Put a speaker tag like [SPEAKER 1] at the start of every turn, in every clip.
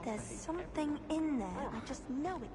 [SPEAKER 1] There's something in there. I just know it.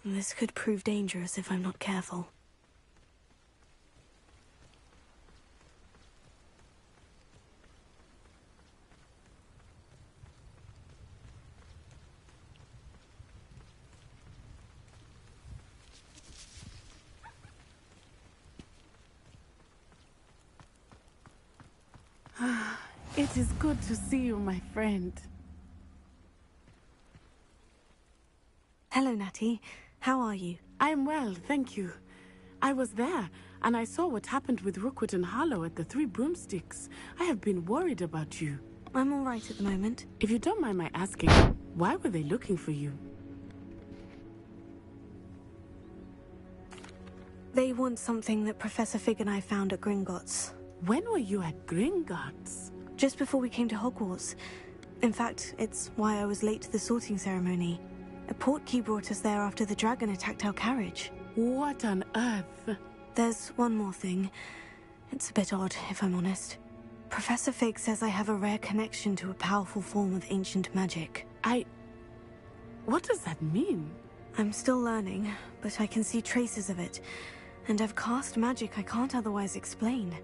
[SPEAKER 1] This could prove dangerous if I'm not careful.
[SPEAKER 2] It is good to see you, my friend.
[SPEAKER 1] Hello, Natty. How are you?
[SPEAKER 2] I'm well, thank you. I was there, and I saw what happened with Rookwood and Harlow at the Three Broomsticks. I have been worried about you.
[SPEAKER 1] I'm all right at the moment.
[SPEAKER 2] If you don't mind my asking, why were they looking for you?
[SPEAKER 1] They want something that Professor Fig and I found at Gringotts.
[SPEAKER 2] When were you at Gringotts?
[SPEAKER 1] Just before we came to Hogwarts. In fact, it's why I was late to the sorting ceremony. A portkey brought us there after the dragon attacked our carriage.
[SPEAKER 2] What on earth?
[SPEAKER 1] There's one more thing. It's a bit odd, if I'm honest. Professor Fig says I have a rare connection to a powerful form of ancient magic.
[SPEAKER 2] What does that mean?
[SPEAKER 1] I'm still learning, but I can see traces of it. And I've cast magic I can't otherwise explain.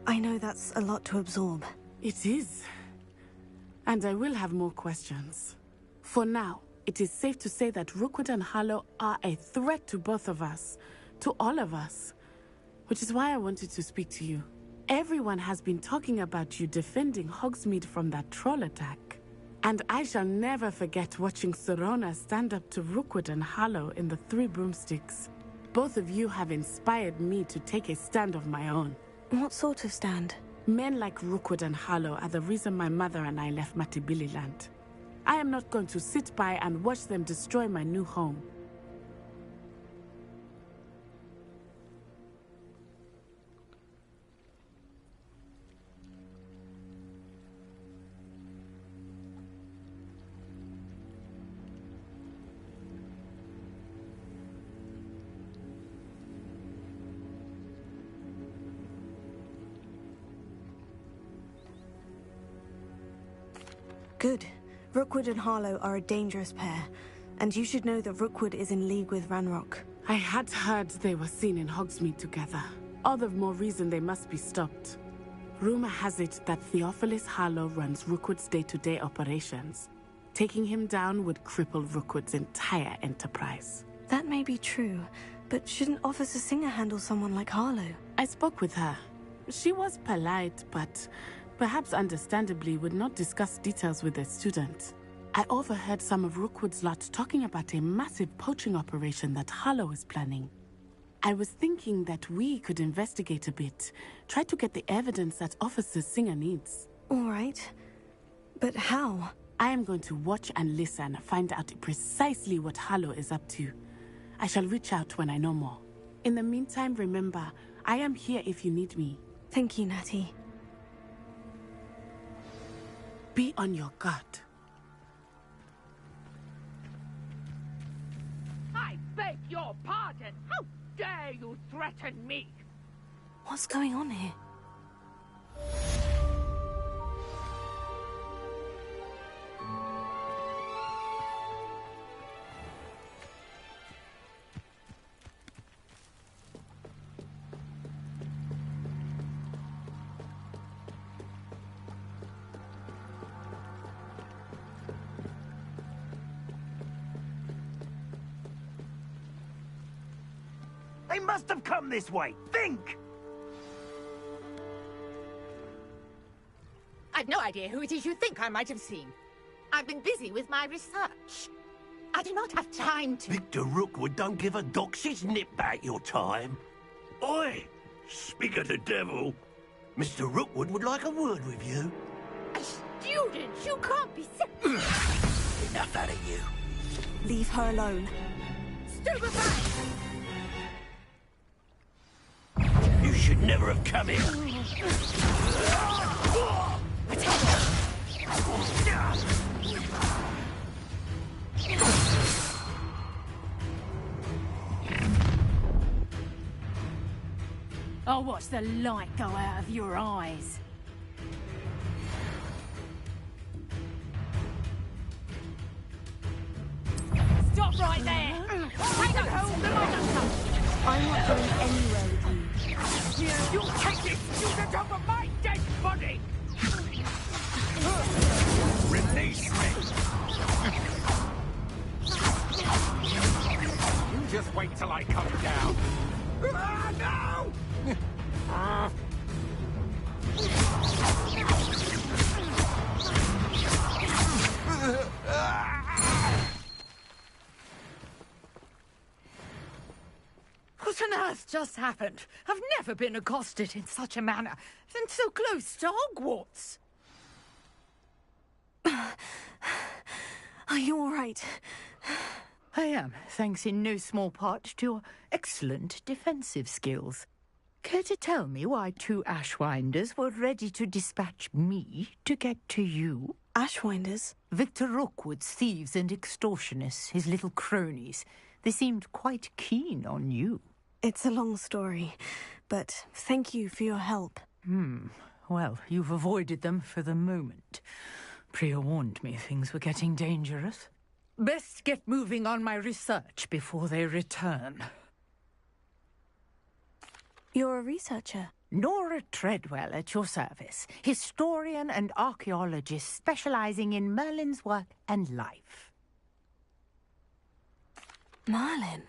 [SPEAKER 1] I know that's a lot to absorb.
[SPEAKER 2] It is. And I will have more questions. For now, it is safe to say that Rookwood and Harlow are a threat to both of us. To all of us. Which is why I wanted to speak to you. Everyone has been talking about you defending Hogsmeade from that troll attack. And I shall never forget watching Serona stand up to Rookwood and Harlow in the Three Broomsticks. Both of you have inspired me to take a stand of my own.
[SPEAKER 1] What sort of stand?
[SPEAKER 2] Men like Rookwood and Harlow are the reason my mother and I left Matabeleland. I am not going to sit by and watch them destroy my new home.
[SPEAKER 1] Good. Rookwood and Harlow are a dangerous pair, and you should know that Rookwood is in league with Ranrock.
[SPEAKER 2] I had heard they were seen in Hogsmeade together. All the more reason they must be stopped. Rumor has it that Theophilus Harlow runs Rookwood's day-to-day operations. Taking him down would cripple Rookwood's entire enterprise.
[SPEAKER 1] That may be true, but shouldn't Officer Singer handle someone like Harlow?
[SPEAKER 2] I spoke with her. She was polite, but perhaps understandably would not discuss details with a student. I overheard some of Rookwood's lot talking about a massive poaching operation that Harlow is planning. I was thinking that we could investigate a bit, try to get the evidence that Officer Singer needs.
[SPEAKER 1] All right. But how?
[SPEAKER 2] I am going to watch and listen, find out precisely what Harlow is up to. I shall reach out when I know more. In the meantime, remember, I am here if you need me.
[SPEAKER 1] Thank you, Natty.
[SPEAKER 2] Be on your guard.
[SPEAKER 3] I beg your pardon. How dare you threaten me?
[SPEAKER 1] What's going on here?
[SPEAKER 4] They must have come this way. Think!
[SPEAKER 3] I've no idea who it is you think I might have seen. I've been busy with my research. I do not have time to...
[SPEAKER 4] Victor Rookwood don't give a doxy's nip about your time. Oi! Speak of the devil. Mr. Rookwood would like a word with you.
[SPEAKER 3] A student? You can't be...
[SPEAKER 4] Enough out of you.
[SPEAKER 1] Leave her alone.
[SPEAKER 3] Stupefy!
[SPEAKER 4] You should never have come here.
[SPEAKER 5] I'll watch the light go out of your eyes. Stop right there! Take a
[SPEAKER 1] I'm not going anywhere with you.
[SPEAKER 4] Here, you take this student over my dead body! Release me! You just wait till I come down. Ah, no!
[SPEAKER 3] What on earth just happened? I've never been accosted in such a manner, and so close to Hogwarts.
[SPEAKER 1] Are you all right?
[SPEAKER 3] I am, thanks in no small part to your excellent defensive skills. Care to tell me why 2 Ashwinders were ready to dispatch me to get to you?
[SPEAKER 1] Ashwinders?
[SPEAKER 3] Victor Rookwood's thieves and extortionists, his little cronies. They seemed quite keen on you.
[SPEAKER 1] It's a long story, but thank you for your help.
[SPEAKER 3] Well, you've avoided them for the moment. Priya warned me things were getting dangerous. Best get moving on my research before they return.
[SPEAKER 1] You're a researcher?
[SPEAKER 3] Nora Treadwell at your service, historian and archaeologist specializing in Merlin's work and life.
[SPEAKER 1] Merlin?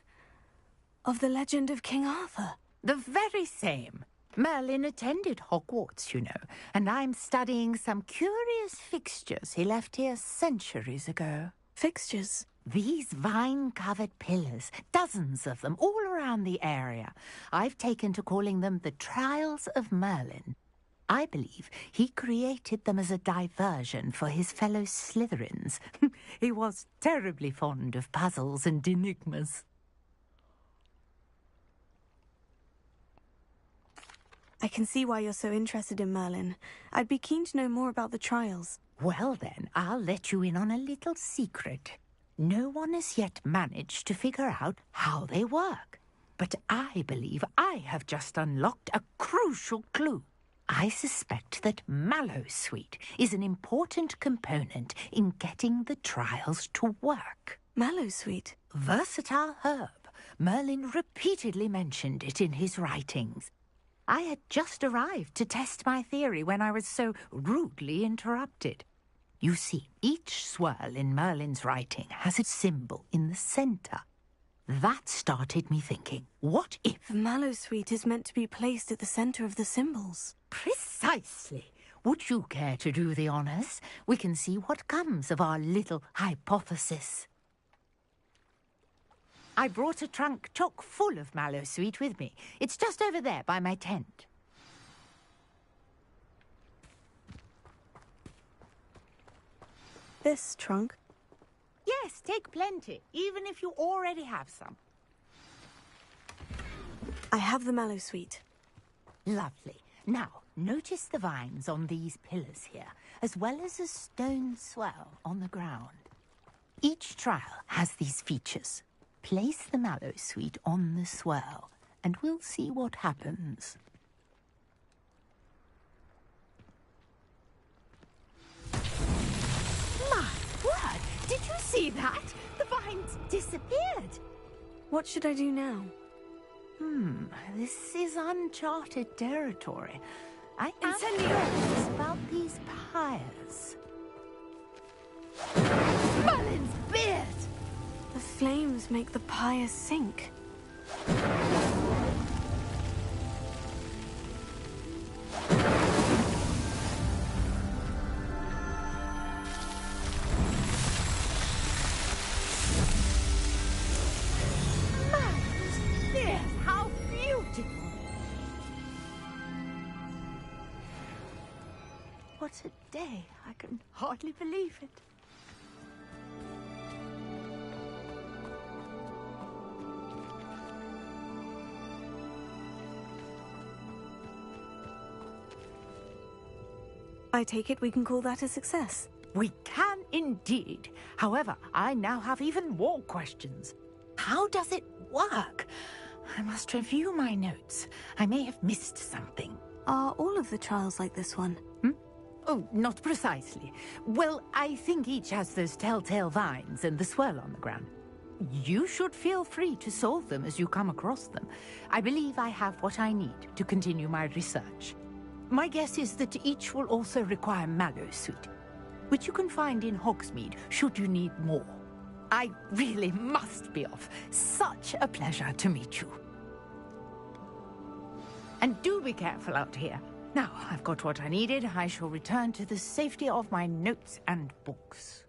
[SPEAKER 1] Of the legend of King Arthur?
[SPEAKER 3] The very same. Merlin attended Hogwarts, you know, and I'm studying some curious fixtures he left here centuries ago.
[SPEAKER 1] Fixtures?
[SPEAKER 3] These vine-covered pillars, dozens of them, all around the area. I've taken to calling them the Trials of Merlin. I believe he created them as a diversion for his fellow Slytherins. He was terribly fond of puzzles and enigmas.
[SPEAKER 1] I can see why you're so interested in Merlin. I'd be keen to know more about the trials.
[SPEAKER 3] Well then, I'll let you in on a little secret. No one has yet managed to figure out how they work. But I believe I have just unlocked a crucial clue. I suspect that Mallowsweet is an important component in getting the trials to work.
[SPEAKER 1] Mallowsweet?
[SPEAKER 3] Versatile herb. Merlin repeatedly mentioned it in his writings. I had just arrived to test my theory when I was so rudely interrupted. You see, each swirl in Merlin's writing has a symbol in the centre. That started me thinking, what if...
[SPEAKER 1] The Mallowsweet is meant to be placed at the centre of the symbols.
[SPEAKER 3] Precisely. Would you care to do the honours? We can see what comes of our little hypothesis. I brought a trunk chock full of Mallowsweet with me. It's just over there by my tent.
[SPEAKER 1] This trunk?
[SPEAKER 3] Yes, take plenty, even if you already have some.
[SPEAKER 1] I have the Mallowsweet.
[SPEAKER 3] Lovely. Now, notice the vines on these pillars here, as well as a stone swell on the ground. Each trial has these features. Place the Mallowsweet on the swirl, and we'll see what happens. My word! Did you see that? The vines disappeared.
[SPEAKER 1] What should I do now?
[SPEAKER 3] This is uncharted territory. I am
[SPEAKER 1] Incendio!
[SPEAKER 3] curious about these pyres. Merlin's beard!
[SPEAKER 1] The flames make the pyre sink.
[SPEAKER 3] Merlin's beard! How beautiful! What a day! I can hardly believe it.
[SPEAKER 1] I take it we can call that a success.
[SPEAKER 3] We can indeed. However, I now have even more questions. How does it work? I must review my notes. I may have missed something.
[SPEAKER 1] Are all of the trials like this one?
[SPEAKER 3] Oh, not precisely. Well, I think each has those telltale vines and the swirl on the ground. you should feel free to solve them as you come across them. I believe I have what I need to continue my research. My guess is that each will also require mallowsweet, which you can find in Hogsmeade should you need more. I really must be off. Such a pleasure to meet you. And do be careful out here. Now, I've got what I needed. I shall return to the safety of my notes and books.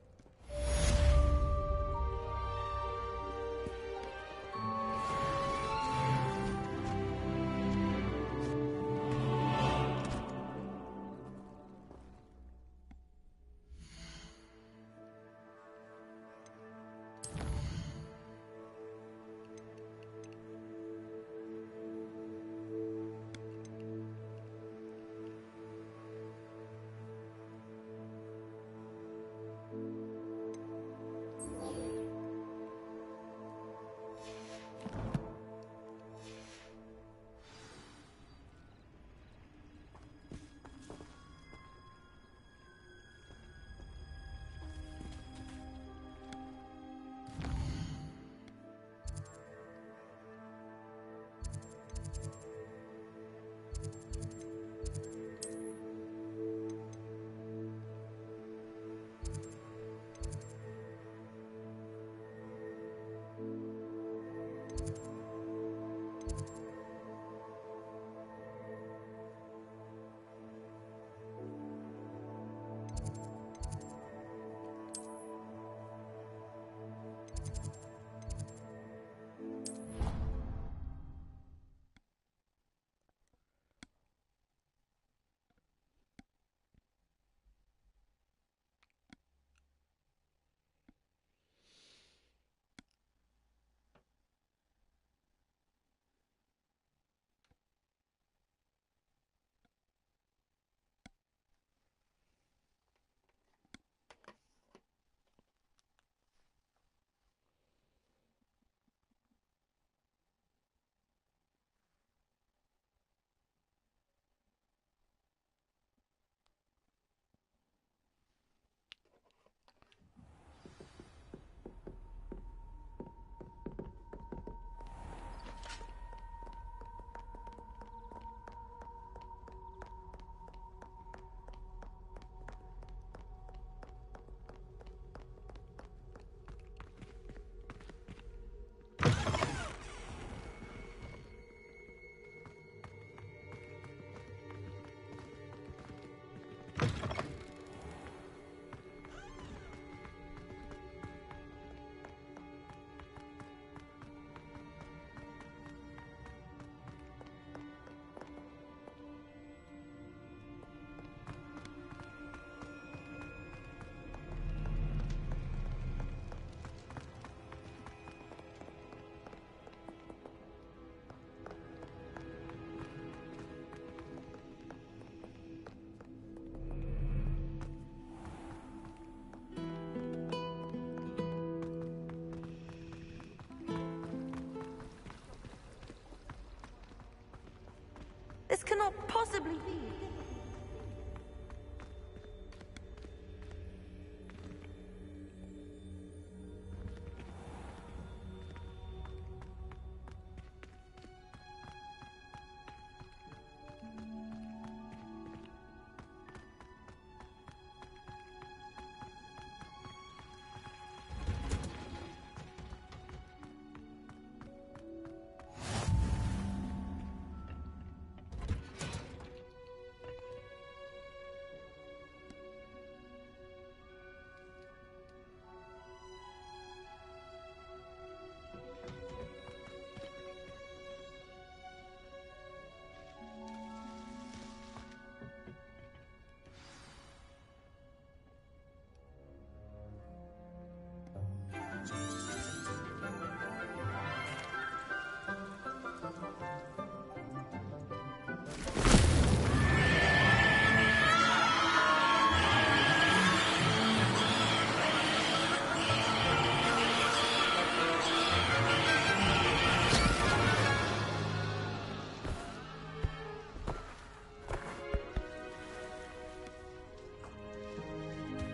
[SPEAKER 1] This cannot possibly be.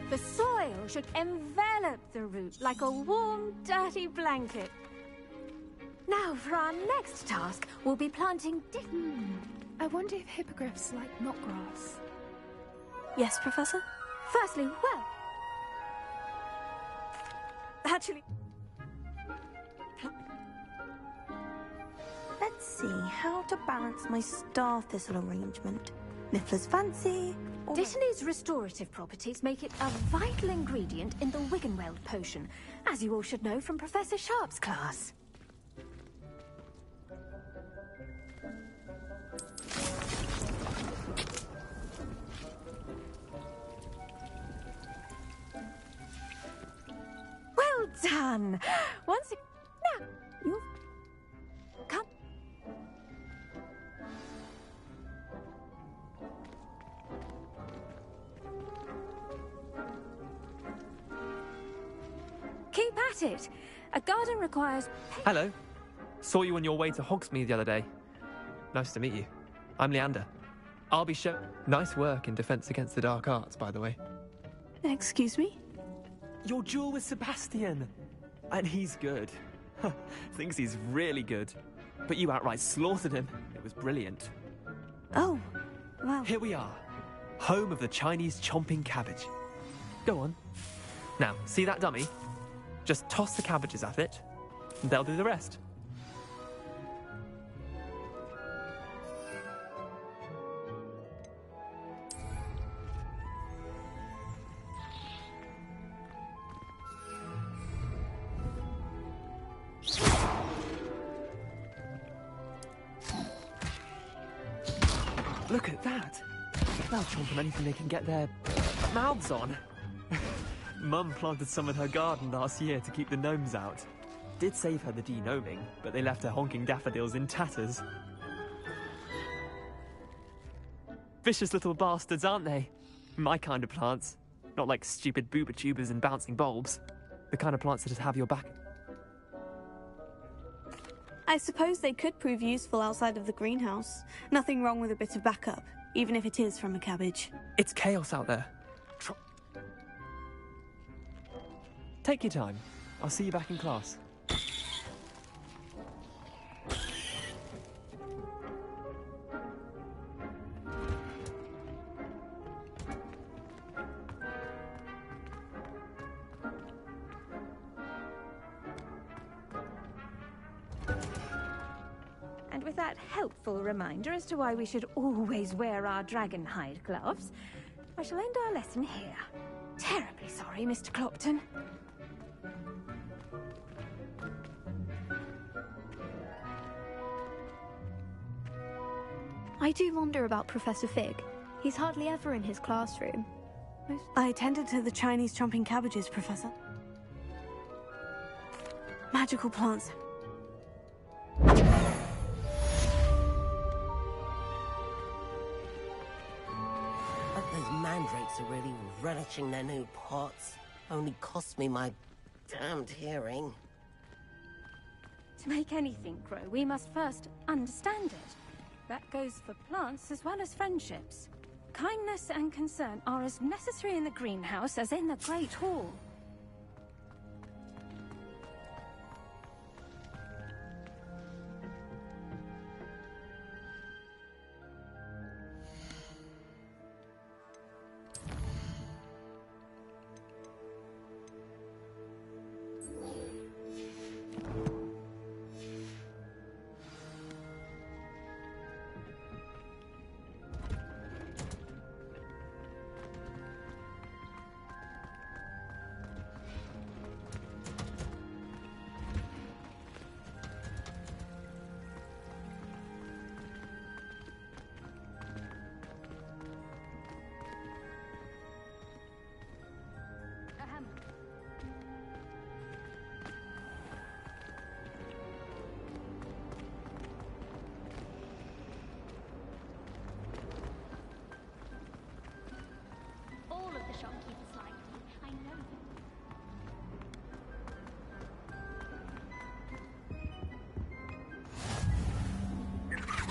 [SPEAKER 5] The soil!
[SPEAKER 6] soil should envelop the root like a warm, dirty blanket. Now, for our next task, we'll be planting
[SPEAKER 7] I wonder if hippogriffs like knotgrass.
[SPEAKER 1] Yes, Professor?
[SPEAKER 6] Firstly, well...
[SPEAKER 1] Actually... Let's see how to balance my star thistle arrangement. Niffler's fancy...
[SPEAKER 6] Dittany's restorative properties make it a vital ingredient in the Wiggenweld potion, as you all should know from Professor Sharp's class. Well done! Once again... Now, you've... Come... Keep at it. A garden requires...
[SPEAKER 8] Hello. Saw you on your way to Hogsmeade the other day. Nice to meet you. I'm Leander. I'll be Nice work in Defense Against the Dark Arts, by the way.
[SPEAKER 1] Excuse me?
[SPEAKER 8] Your duel with Sebastian. And he's good. Thinks he's really good. But you outright slaughtered him. It was brilliant.
[SPEAKER 1] Oh, well...
[SPEAKER 8] Here we are. Home of the Chinese chomping cabbage. Go on. Now, see that dummy? Just toss the cabbages at it, and they'll do the rest. Look at that! They'll chomp on anything they can get their mouths on. Mum planted some in her garden last year to keep the gnomes out. Did save her the de-gnoming, but they left her honking daffodils in tatters. Vicious little bastards, aren't they? My kind of plants. Not like stupid booba tubers and bouncing bulbs. The kind of plants that just have your back.
[SPEAKER 1] I suppose they could prove useful outside of the greenhouse. Nothing wrong with a bit of backup, even if it is from a cabbage.
[SPEAKER 8] It's chaos out there. Take your time. I'll see you back in class.
[SPEAKER 6] And with that helpful reminder as to why we should always wear our dragon hide gloves, I shall end our lesson here. Terribly sorry, Mr. Clopton.
[SPEAKER 1] I do wonder about Professor Fig. He's hardly ever in his classroom. I attended to the Chinese chomping cabbages, Professor. Magical plants.
[SPEAKER 4] But those mandrakes are really relishing their new pots. Only cost me my damned hearing.
[SPEAKER 6] To make anything grow, we must first understand it. That goes for plants as well as friendships. Kindness and concern are as necessary in the greenhouse as in the Great Hall.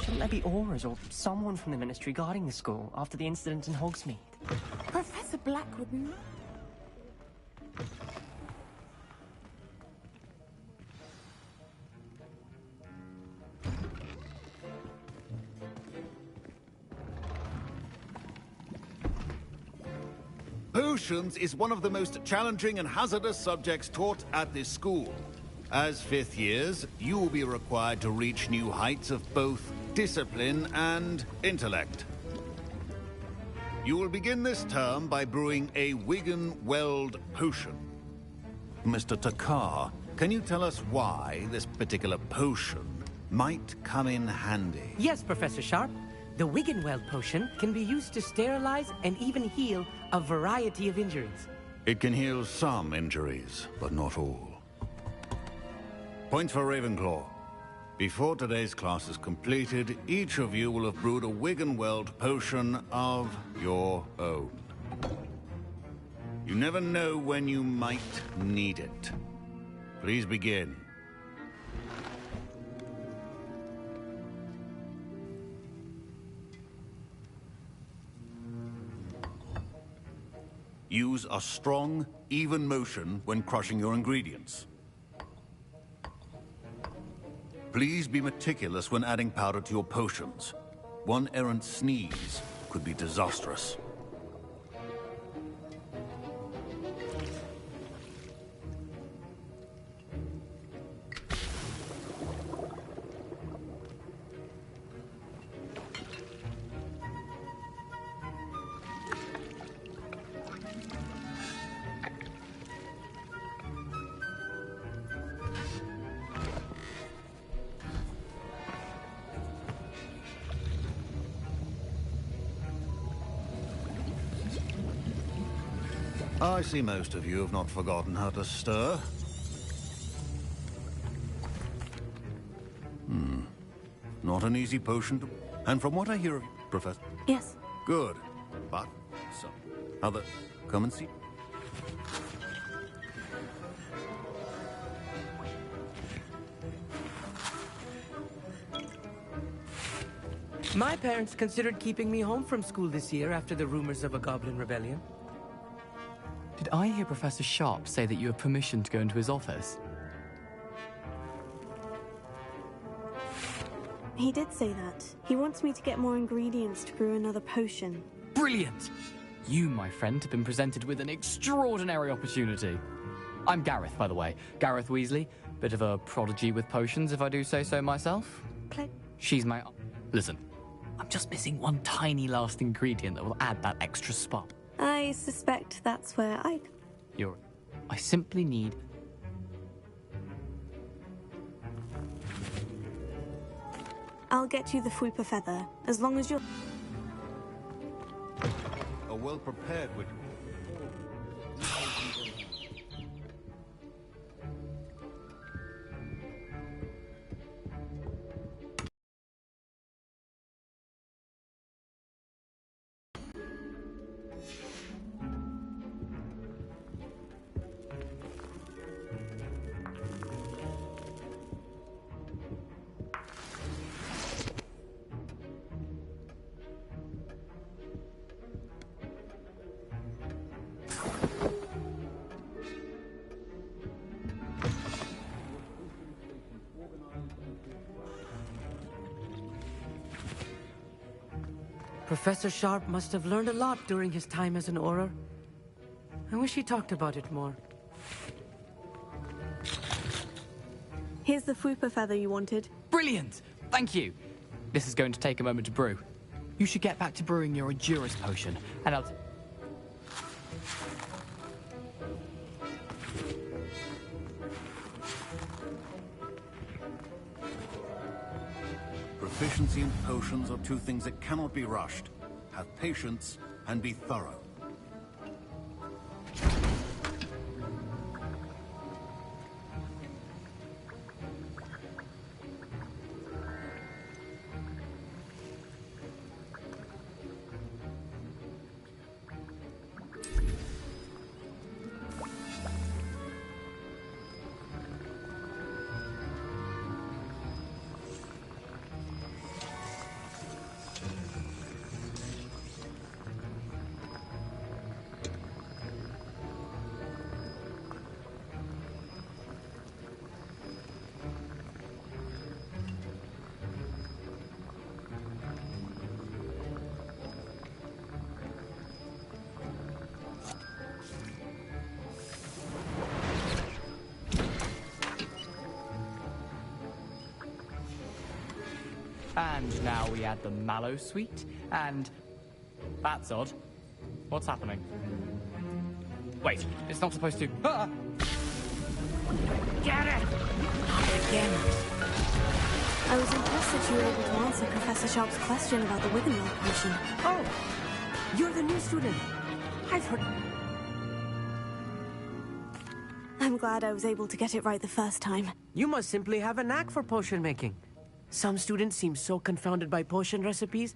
[SPEAKER 9] Shouldn't there be Aurors or someone from the Ministry guarding the school after the incident in Hogsmeade?
[SPEAKER 2] Professor Blackwood...
[SPEAKER 10] Potions is one of the most challenging and hazardous subjects taught at this school. As fifth years, you will be required to reach new heights of both discipline and intellect. You will begin this term by brewing a Wigan-Weld potion. Mr. Takar, can you tell us why this particular potion might come in handy?
[SPEAKER 11] Yes, Professor Sharp. The Wiggenweld potion can be used to sterilize and even heal a variety of injuries.
[SPEAKER 10] It can heal some injuries, but not all. Points for Ravenclaw. Before today's class is completed, each of you will have brewed a Wiggenweld potion of your own. You never know when you might need it. Please begin. Use a strong, even motion when crushing your ingredients. Please be meticulous when adding powder to your potions. One errant sneeze could be disastrous. I see most of you have not forgotten how to stir. Not an easy potion to... And from what I hear of you, Professor...
[SPEAKER 1] Yes.
[SPEAKER 10] Good. But, so, other... Come and see.
[SPEAKER 11] My parents considered keeping me home from school this year after the rumors of a goblin rebellion.
[SPEAKER 8] Did I hear Professor Sharp say that you have permission to go into his office?
[SPEAKER 1] He did say that. He wants me to get more ingredients to brew another potion.
[SPEAKER 8] Brilliant! You, my friend, have been presented with an extraordinary opportunity. I'm Gareth, by the way. Gareth Weasley. Bit of a prodigy with potions, if I do say so myself. She's my... Listen, I'm just missing one tiny last ingredient that will add that extra spot.
[SPEAKER 1] I suspect that's where I...
[SPEAKER 8] I simply need...
[SPEAKER 1] I'll get you the Fwooper Feather, as long as you're...
[SPEAKER 10] A well-prepared witch.
[SPEAKER 11] Professor Sharp must have learned a lot during his time as an Auror. I wish he talked about it more.
[SPEAKER 1] Here's the Fwooper Feather you wanted.
[SPEAKER 8] Brilliant! Thank you! This is going to take a moment to brew. You should get back to brewing your Endurance potion, and I'll...
[SPEAKER 10] Proficiency and potions are two things that cannot be rushed. Have patience and be thorough.
[SPEAKER 12] And now we add the mallow sweet, and... That's odd. What's happening? Wait, it's not supposed to... Ah!
[SPEAKER 11] Get it!
[SPEAKER 1] Again. I was impressed that you were able to answer Professor Sharp's question about the Wiggenweld potion.
[SPEAKER 11] Oh! You're the new student. I've heard...
[SPEAKER 1] I'm glad I was able to get it right the first time.
[SPEAKER 11] You must simply have a knack for potion making. Some students seem so confounded by potion recipes.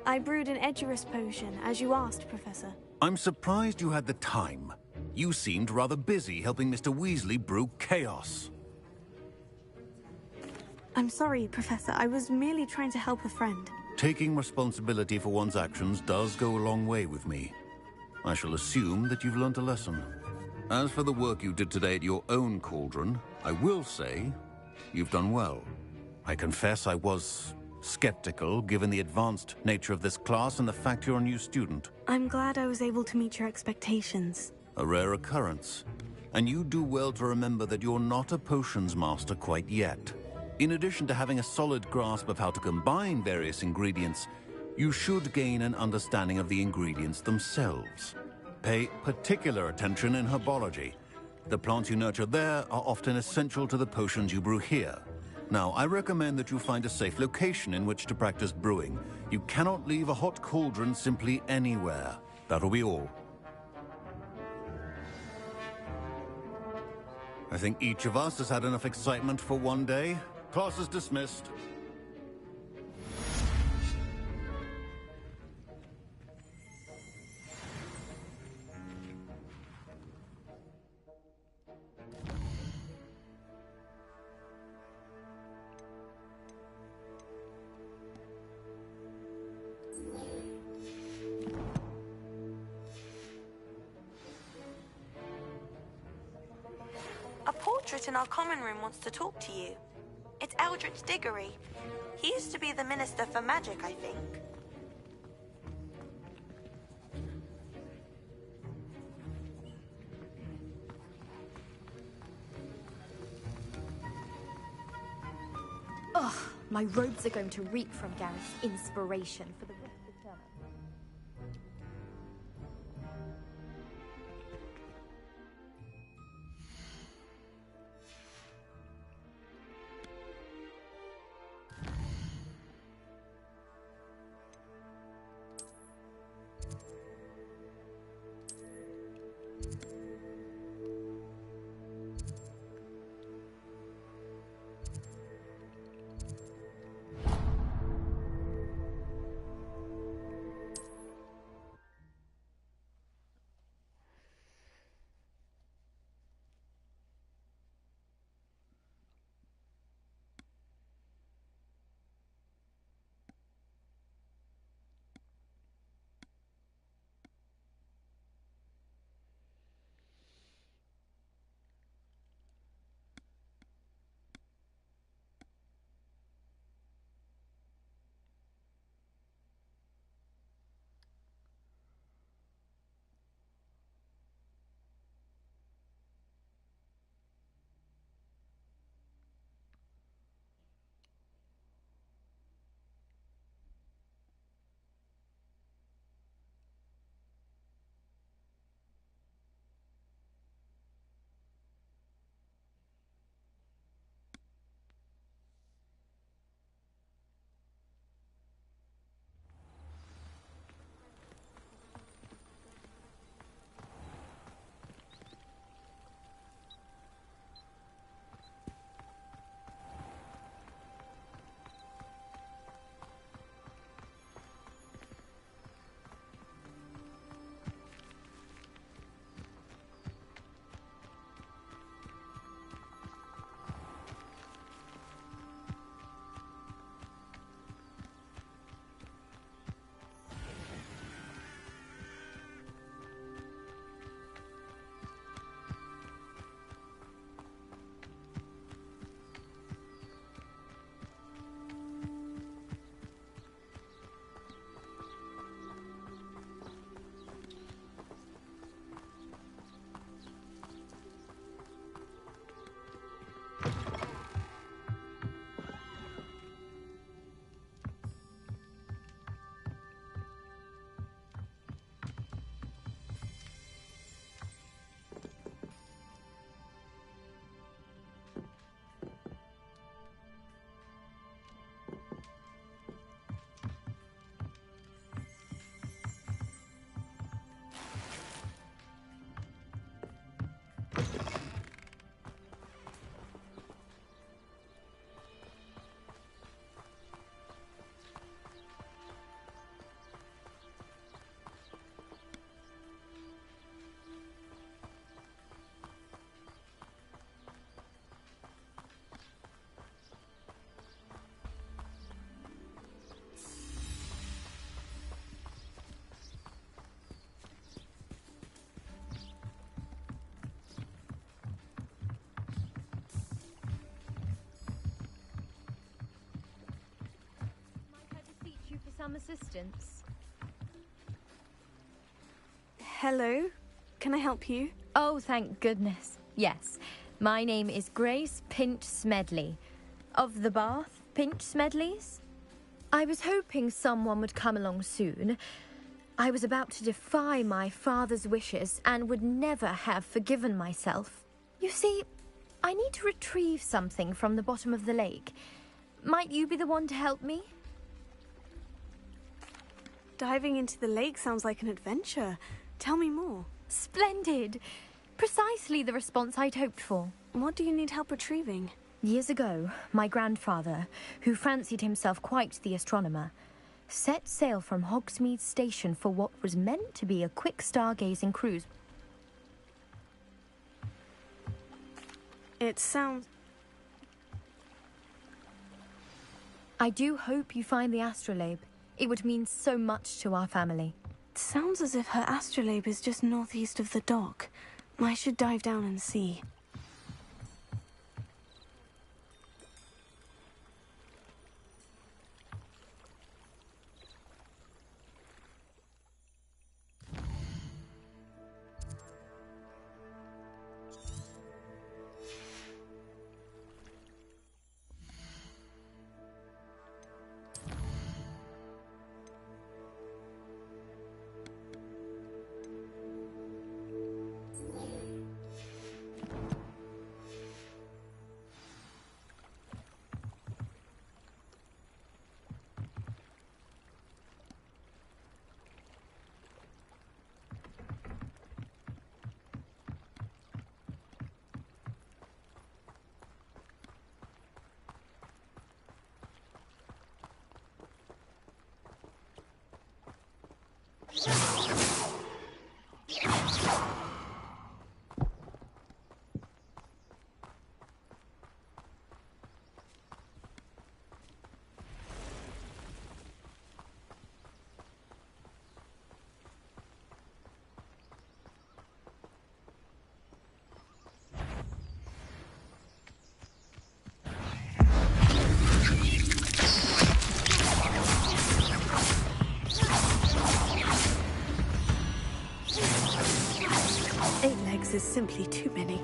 [SPEAKER 1] I brewed an Edurus potion, as you asked, Professor.
[SPEAKER 10] I'm surprised you had the time. You seemed rather busy helping Mr. Weasley brew chaos.
[SPEAKER 1] I'm sorry, Professor. I was merely trying to help a friend.
[SPEAKER 10] Taking responsibility for one's actions does go a long way with me. I shall assume that you've learnt a lesson. As for the work you did today at your own cauldron, I will say you've done well. I confess I was skeptical, given the advanced nature of this class and the fact you're a new student.
[SPEAKER 1] I'm glad I was able to meet your expectations.
[SPEAKER 10] A rare occurrence. And you do well to remember that you're not a potions master quite yet. In addition to having a solid grasp of how to combine various ingredients, you should gain an understanding of the ingredients themselves. Pay particular attention in herbology. The plants you nurture there are often essential to the potions you brew here. Now, I recommend that you find a safe location in which to practice brewing. You cannot leave a hot cauldron simply anywhere. That'll be all. I think each of us has had enough excitement for one day. Class is dismissed.
[SPEAKER 1] A portrait in our common room wants to talk to you. It's Eldritch Diggory. He used to be the Minister for Magic, I think.
[SPEAKER 13] Ugh, my robes are going to reek from Gareth's inspiration for the rest of the term.
[SPEAKER 14] some assistance?
[SPEAKER 1] Hello? Can I help you?
[SPEAKER 14] Oh, thank goodness. Yes. My name is Grace Pinch Smedley. Of the Bath Pinch Smedleys? I was hoping someone would come along soon. I was about to defy my father's wishes and would never have forgiven myself. You see, I need to retrieve something from the bottom of the lake. Might you be the one to help me?
[SPEAKER 1] Diving into the lake sounds like an adventure. Tell me more.
[SPEAKER 14] Splendid! Precisely the response I'd hoped for.
[SPEAKER 1] What do you need help retrieving?
[SPEAKER 14] Years ago, my grandfather, who fancied himself quite the astronomer, set sail from Hogsmeade Station for what was meant to be a quick stargazing cruise.
[SPEAKER 1] It sounds...
[SPEAKER 14] I do hope you find the astrolabe. It would mean so much to our family.
[SPEAKER 1] It sounds as if her astrolabe is just northeast of the dock. I should dive down and see. Is simply too many.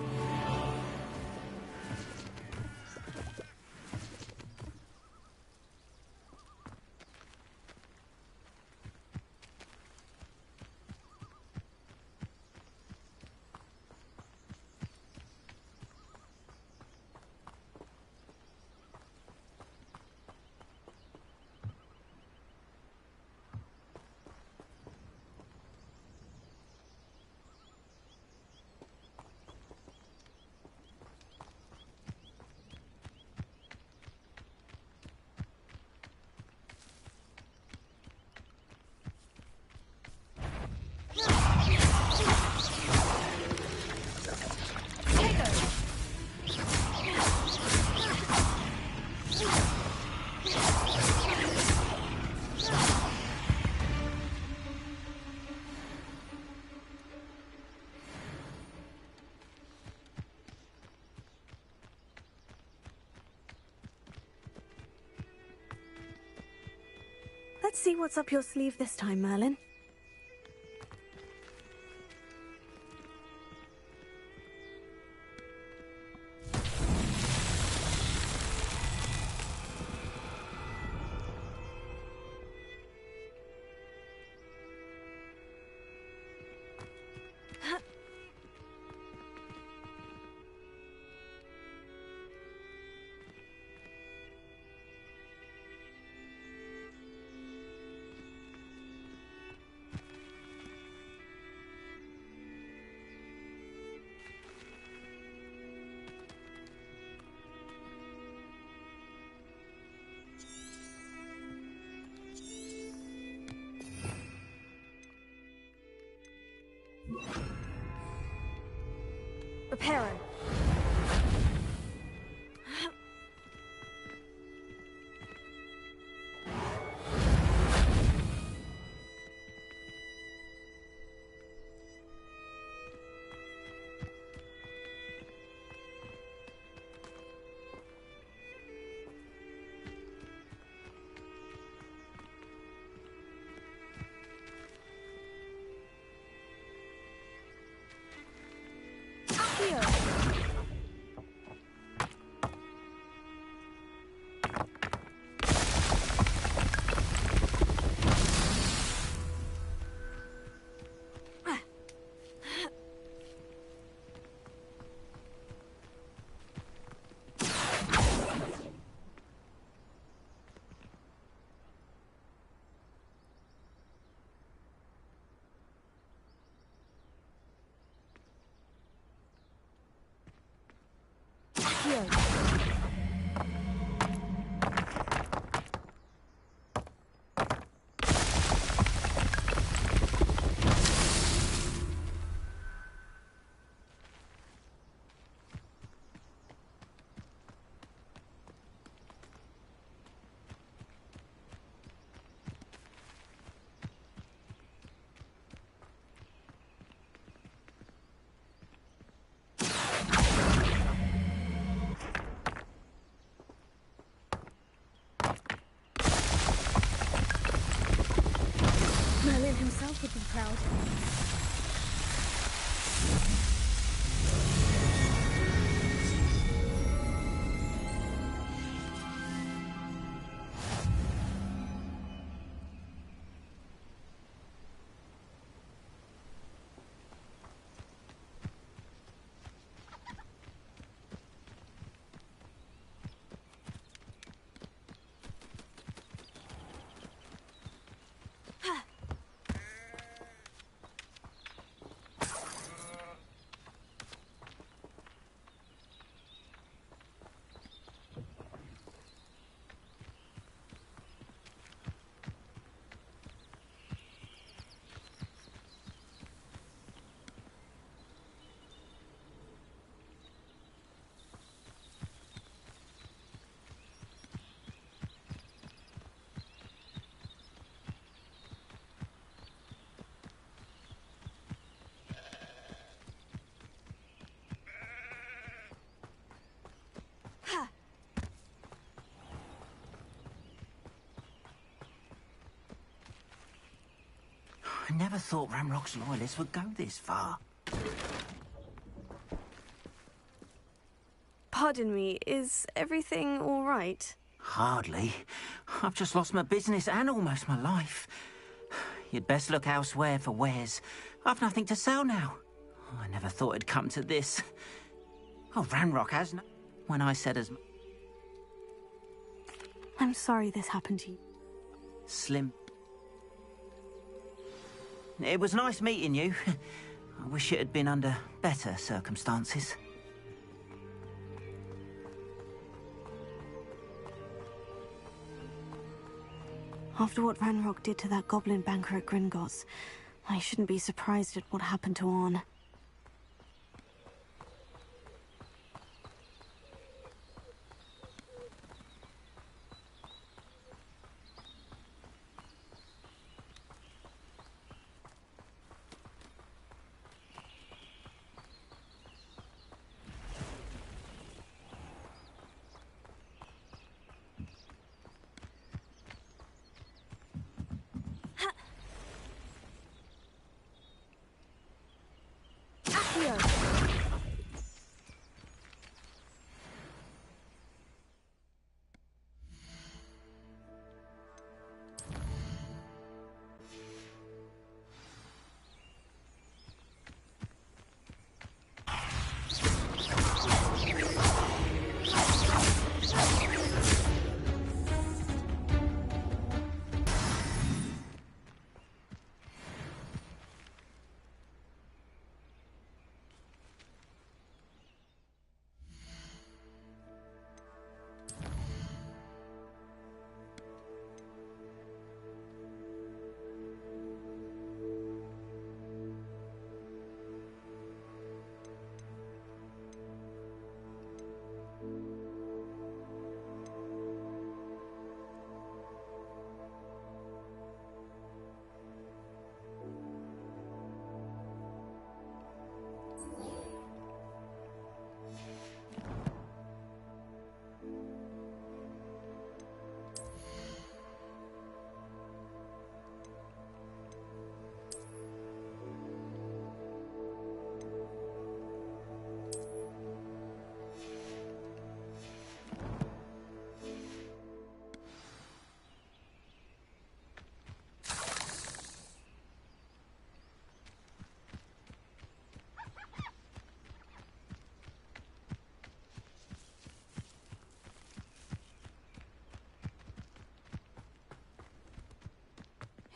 [SPEAKER 1] Let's see what's up your sleeve this time, Merlin. Reparo.
[SPEAKER 6] Merlin himself would be proud.
[SPEAKER 15] I never thought Ramrock's loyalists would go this far.
[SPEAKER 1] Pardon me, is everything all right?
[SPEAKER 15] Hardly. I've just lost my business and almost my life. You'd best look elsewhere for wares. I've nothing to sell now. I never thought it'd come to this. Oh, Ramrock has no... When I said as...
[SPEAKER 1] I'm sorry this happened to you.
[SPEAKER 15] Slim. It was nice meeting you. I wish it had been under better circumstances.
[SPEAKER 1] After what Ranrock did to that goblin banker at Gringotts, I shouldn't be surprised at what happened to Arn.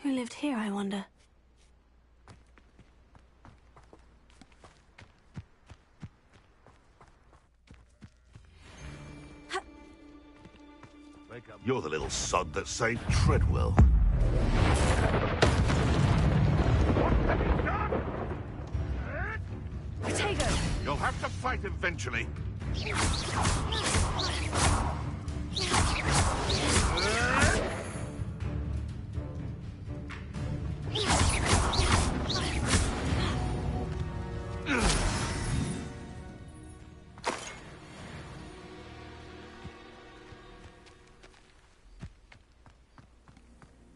[SPEAKER 1] Who lived here, I wonder?
[SPEAKER 16] You're the little sod that saved Treadwell.
[SPEAKER 6] Potato!
[SPEAKER 16] You'll have to fight eventually.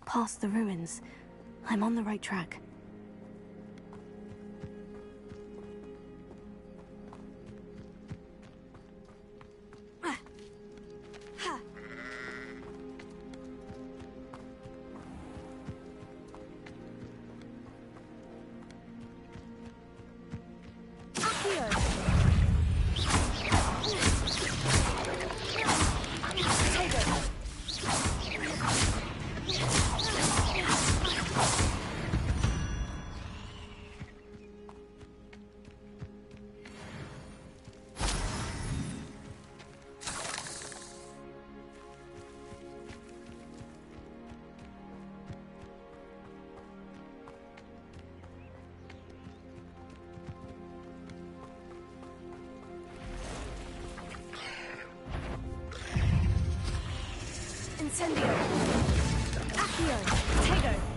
[SPEAKER 1] Past the ruins. I'm on the right track.
[SPEAKER 6] Incendio! Accio! Potato!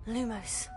[SPEAKER 1] Lumos.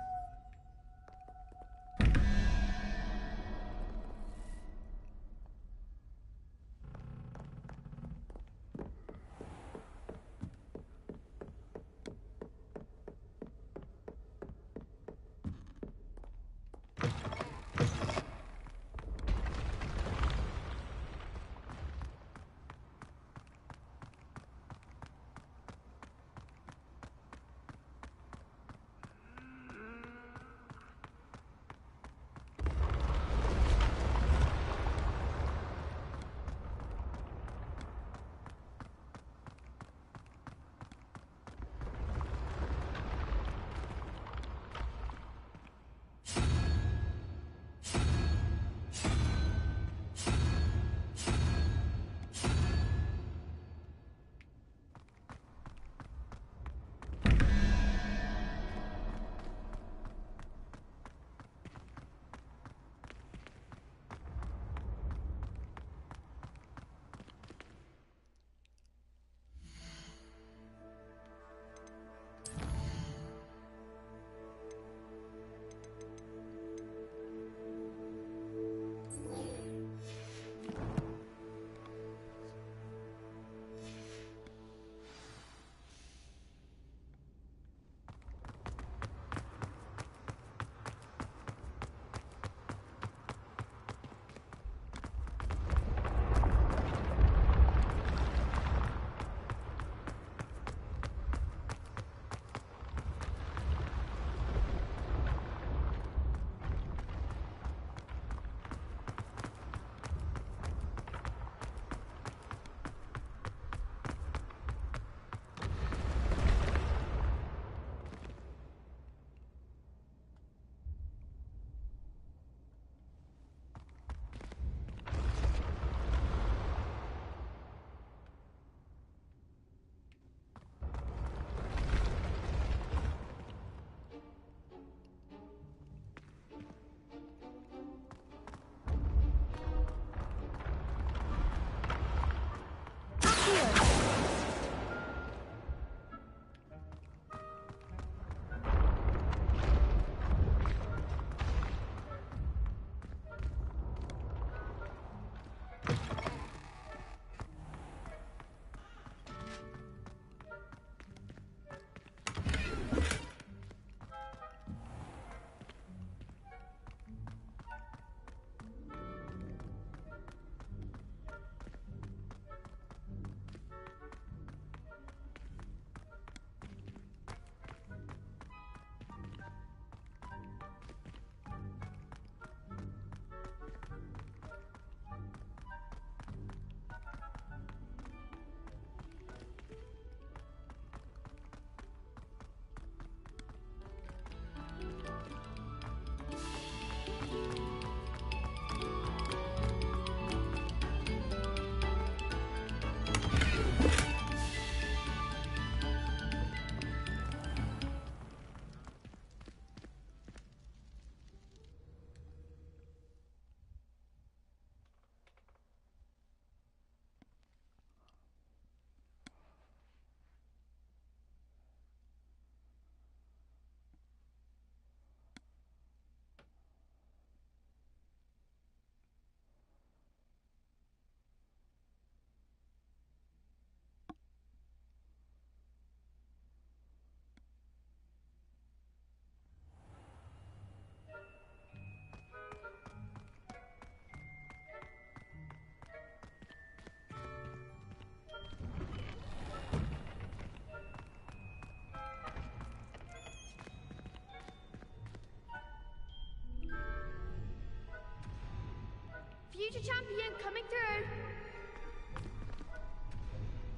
[SPEAKER 17] Future champion coming through.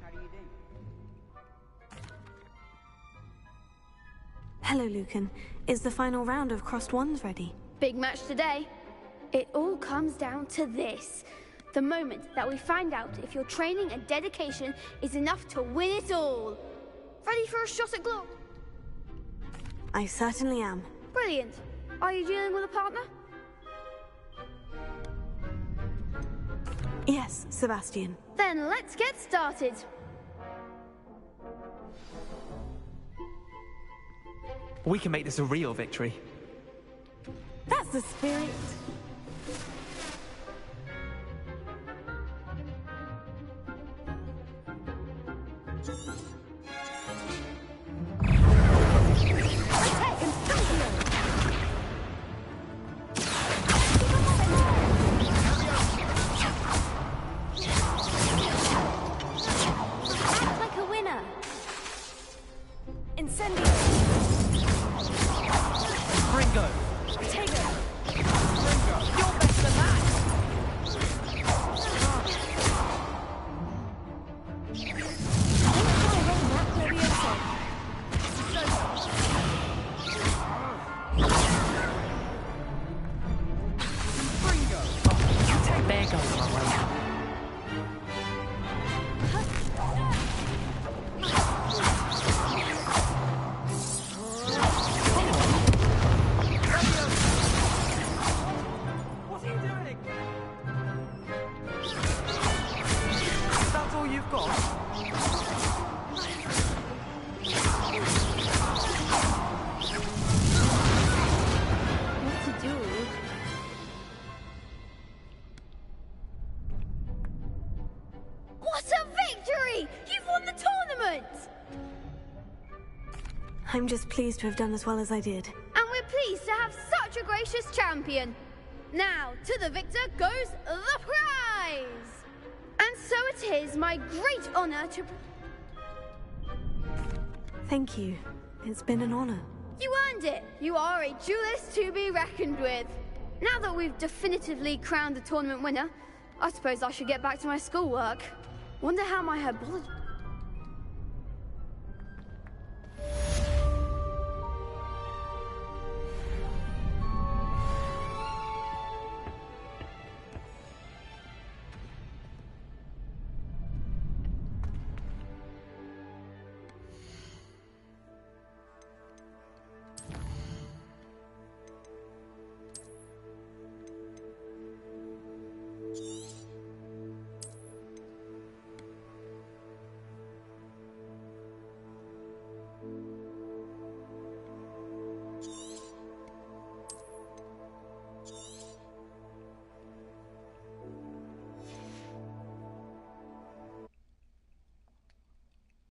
[SPEAKER 17] How do you do?
[SPEAKER 1] Hello, Lucan. Is the final round of Crossed Wands ready?
[SPEAKER 17] Big match today. It all comes down to this. The moment that we find out if your training and dedication is enough to win it all. Ready for a shot at glory?
[SPEAKER 1] I certainly am.
[SPEAKER 17] Brilliant. Are you dealing with a partner?
[SPEAKER 1] Yes, Sebastian.
[SPEAKER 17] Then let's get started.
[SPEAKER 8] We can make this a real victory.
[SPEAKER 2] That's the spirit.
[SPEAKER 17] Act like a winner. Incendio.
[SPEAKER 9] Ringo!
[SPEAKER 17] Potato.
[SPEAKER 9] Ringo! You're better than that! Ringo!
[SPEAKER 11] There goes my way.
[SPEAKER 9] What are you doing? That's all you've got?
[SPEAKER 17] What to do? What a victory! You've won the tournament!
[SPEAKER 1] I'm just pleased to have done as well as I did.
[SPEAKER 17] And we're pleased to have such a gracious champion. Now, to the victor goes the prize! And so it is my great honor to...
[SPEAKER 1] Thank you. It's been an honor.
[SPEAKER 17] You earned it! You are a duelist to be reckoned with. Now that we've definitively crowned the tournament winner, I suppose I should get back to my schoolwork. Wonder how my herbology...